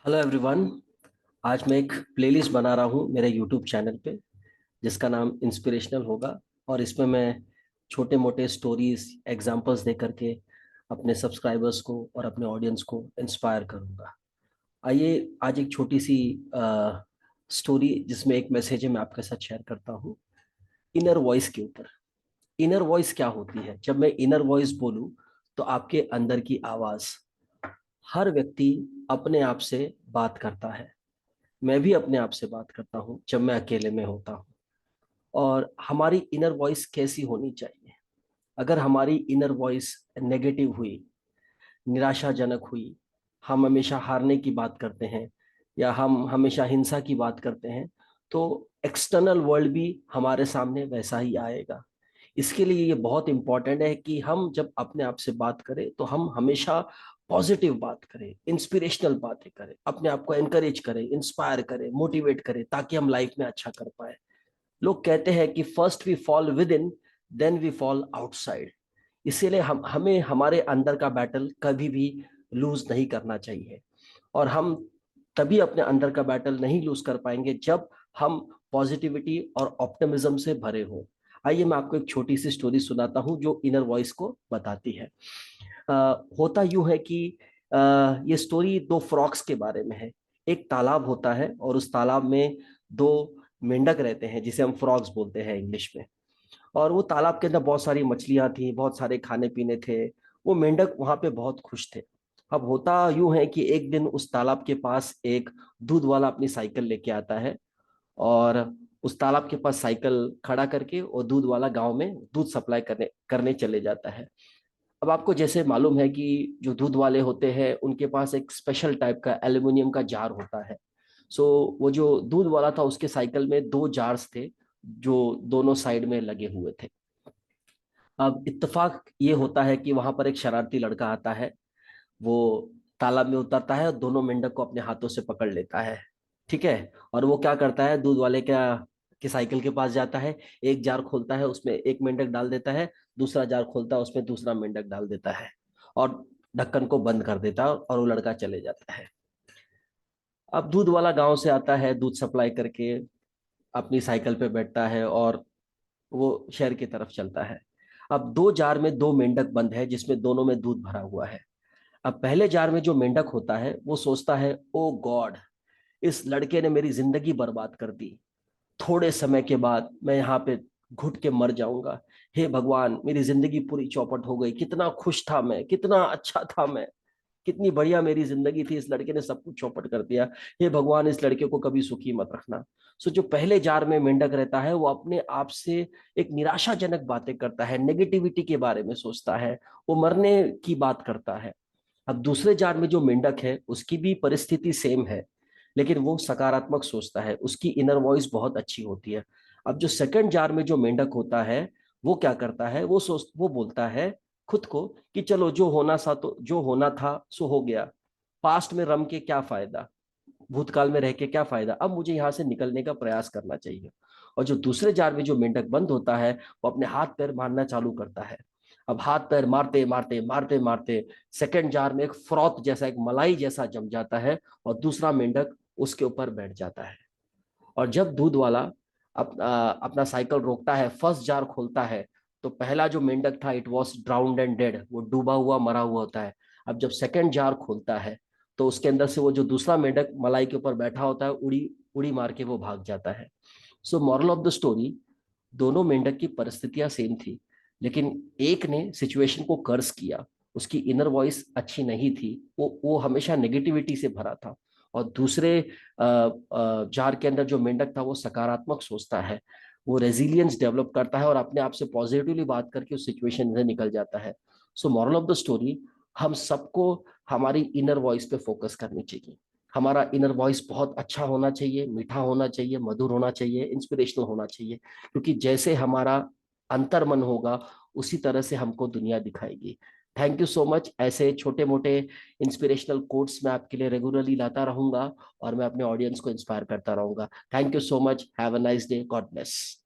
Hello everyone. आज मैं एक प्लेलिस्ट बना रहा हूँ मेरे यूट्यूब चैनल पे, जिसका नाम इंस्पिरेशनल होगा। और इसमें मैं छोटे मोटे स्टोरीज एग्जांपल्स दे करके अपने सब्सक्राइबर्स को और अपने ऑडियंस को इंस्पायर करूँगा। आइए आज एक छोटी सी स्टोरी जिसमें एक मैसेज है मैं आपके साथ शेयर करता हूँ। इनर वॉइस के ऊपर। इनर वॉइस क्या होती है? जब मैं इनर वॉइस बोलूँ तो आपके अंदर की आवाज़। हर व्यक्ति अपने आप से बात करता है। मैं भी अपने आप से बात करता हूँ जब मैं अकेले में होता हूँ। और हमारी इनर वॉइस कैसी होनी चाहिए? अगर हमारी इनर वॉइस नेगेटिव हुई, निराशाजनक हुई, हम हमेशा हारने की बात करते हैं या हम हमेशा हिंसा की बात करते हैं, तो एक्सटर्नल वर्ल्ड भी हमारे सामने वैसा ही आएगा। इसके लिए ये बहुत इंपॉर्टेंट है कि हम जब अपने आप से बात करें तो हम हमेशा पॉजिटिव बात करें, इंस्पिरेशनल बातें करें, अपने आप को एनकरेज करें, इंस्पायर करें, मोटिवेट करें, ताकि हम लाइफ में अच्छा कर पाए। लोग कहते हैं कि first we fall within, then we fall outside. इसीलिए हम हमें हमारे अंदर का बैटल कभी भी लूज नहीं करना चाहिए। और हम तभी अपने अंदर का बैटल नहीं लूज कर पाएंगे जब हम पॉजिटिविटी और ऑप्टिमिज्म से भरे हों। आइए मैं आपको एक छोटी सी स्टोरी सुनाता हूँ जो इनर वॉइस को बताती है। होता यूं है कि ये स्टोरी दो फ्रॉक्स के बारे में है। एक तालाब होता है और उस तालाब में दो मेंढक रहते हैं, जिसे हम फ्रॉग्स बोलते हैं इंग्लिश में। और वो तालाब के अंदर बहुत सारी मछलियां थी, बहुत सारे खाने पीने थे। वो मेंढक वहां पे बहुत खुश थे। अब होता यूं है कि एक दिन उस तालाब के पास एक दूध वाला अपनी साइकिल लेके आता है। और उस तालाब के पास साइकिल खड़ा करके वो दूध वाला गांव में दूध सप्लाई करने करने चले जाता है। अब आपको जैसे मालूम है कि जो दूध वाले होते हैं उनके पास एक स्पेशल टाइप का एल्युमिनियम का जार होता है। सो वो जो दूध वाला था उसके साइकिल में दो जार्स थे, जो दोनों साइड में लगे हुए थे। अब इत्तेफाक ये होता है कि वहां पर एक शरारती लड़का आता है। वो तालाब में उतरता है और दोनों मेंढक को अपने हाथों से पकड़ लेता है। ठीक है। और वो क्या करता है, दूध वाले का की साइकिल के पास जाता है, एक जार खोलता है, उसमें एक मेंढक डाल देता है, दूसरा जार खोलता है, उसमें दूसरा मेंढक डाल देता है, और ढक्कन को बंद कर देता है और वो लड़का चले जाता है। अब दूध वाला गांव से आता है दूध सप्लाई करके, अपनी साइकिल पे बैठता है और वो शहर की तरफ चलता है। अब दो जार में दो मेंढक बंद है जिसमें दोनों में दूध भरा हुआ है। अब पहले जार में जो मेंढक होता है वो सोचता है, ओ गॉड, इस लड़के ने मेरी जिंदगी बर्बाद कर दी। थोड़े समय के बाद मैं यहाँ पे घुट के मर जाऊंगा। हे भगवान, मेरी जिंदगी पूरी चौपट हो गई। कितना खुश था मैं, कितना अच्छा था मैं, कितनी बढ़िया मेरी जिंदगी थी, इस लड़के ने सब कुछ चौपट कर दिया। हे भगवान, इस लड़के को कभी सुखी मत रखना। सो जो पहले जार में मेंढक रहता है वो अपने आप से एक निराशाजनक बातें करता है, नेगेटिविटी के बारे में सोचता है, वो मरने की बात करता है। अब दूसरे जार में जो मेंढक है उसकी भी परिस्थिति सेम है, लेकिन वो सकारात्मक सोचता है, उसकी इनर वॉइस बहुत अच्छी होती है। अब जो सेकंड जार में जो मेंढक होता है वो क्या करता है, वो बोलता है खुद को कि चलो जो होना सा तो जो होना था सो हो गया। पास्ट में रम के क्या फायदा, भूतकाल में रह के क्या फायदा, अब मुझे यहाँ से निकलने का प्रयास करना चाहिए। और जो दूसरे जार में जो मेंढक बंद होता है वो अपने हाथ पैर मारना चालू करता है। अब हाथ पैर मारते मारते मारते मारते सेकंड जार में एक फ्रॉथ जैसा, एक मलाई जैसा जम जाता है और दूसरा मेंढक उसके ऊपर बैठ जाता है। और जब दूध वाला अपना साइकिल रोकता है, फर्स्ट जार खोलता है, तो पहला जो मेंढक था इट वॉज ड्राउन्ड एंड डेड, वो डूबा हुआ मरा हुआ होता है। अब जब सेकंड जार खोलता है तो उसके अंदर से वो जो दूसरा मेंढक मलाई के ऊपर बैठा होता है उड़ी उड़ी मार के वो भाग जाता है। So moral of the story, दोनों मेंढक की परिस्थितियां सेम थी, लेकिन एक ने सिचुएशन को कर्स किया, उसकी इनर वॉइस अच्छी नहीं थी, वो हमेशा नेगेटिविटी से भरा था। और दूसरे जार के अंदर जो मेंढक था वो सकारात्मक सोचता है, वो रेजिलियंस डेवलप करता है और अपने आप से पॉजिटिवली बात करके उस सिचुएशन से निकल जाता है। So moral of the story, हम सबको हमारी इनर वॉइस पे फोकस करनी चाहिए। हमारा इनर वॉइस बहुत अच्छा होना चाहिए, मीठा होना चाहिए, मधुर होना चाहिए, इंस्पिरेशनल होना चाहिए, क्योंकि जैसे हमारा अंतर मन होगा उसी तरह से हमको दुनिया दिखाएगी। Thank you so much. ऐसे छोटे मोटे इंस्पिरेशनल कोट्स मैं आपके लिए रेगुलरली लाता रहूंगा और मैं अपने ऑडियंस को इंस्पायर करता रहूंगा। Thank you so much. Have a nice day. God bless.